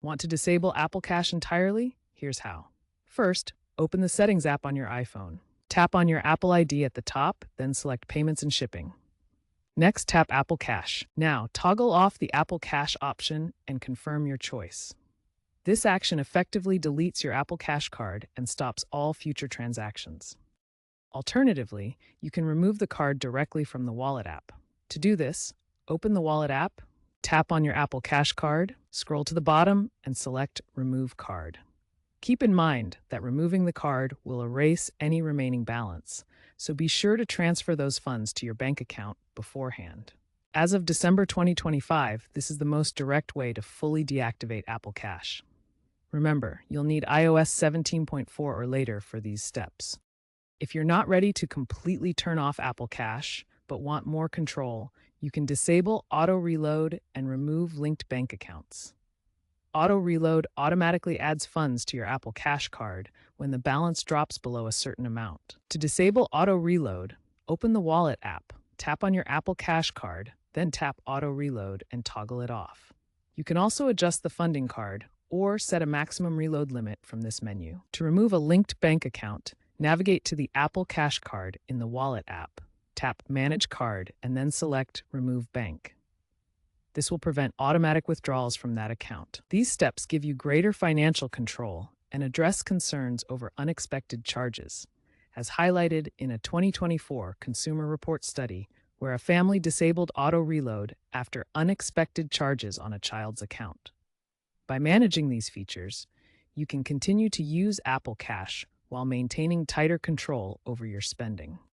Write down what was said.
Want to disable Apple Cash entirely? Here's how. First, open the Settings app on your iPhone. Tap on your Apple ID at the top, then select Payments and Shipping. Next, tap Apple Cash. Now, toggle off the Apple Cash option and confirm your choice. This action effectively deletes your Apple Cash card and stops all future transactions. Alternatively, you can remove the card directly from the Wallet app. To do this, open the Wallet app, tap on your Apple Cash card, scroll to the bottom, and select Remove Card. Keep in mind that removing the card will erase any remaining balance, so be sure to transfer those funds to your bank account beforehand. As of December 2025, this is the most direct way to fully deactivate Apple Cash. Remember, you'll need iOS 17.4 or later for these steps. If you're not ready to completely turn off Apple Cash, but want more control, you can disable Auto Reload and remove linked bank accounts. Auto Reload automatically adds funds to your Apple Cash card when the balance drops below a certain amount. To disable Auto Reload, open the Wallet app, tap on your Apple Cash card, then tap Auto Reload and toggle it off. You can also adjust the funding card or set a maximum reload limit from this menu. To remove a linked bank account, navigate to the Apple Cash card in the Wallet app, tap Manage Card, and then select Remove Bank. This will prevent automatic withdrawals from that account. These steps give you greater financial control and address concerns over unexpected charges, as highlighted in a 2024 Consumer Report study where a family disabled Auto Reload after unexpected charges on a child's account. By managing these features, you can continue to use Apple Cash while maintaining tighter control over your spending.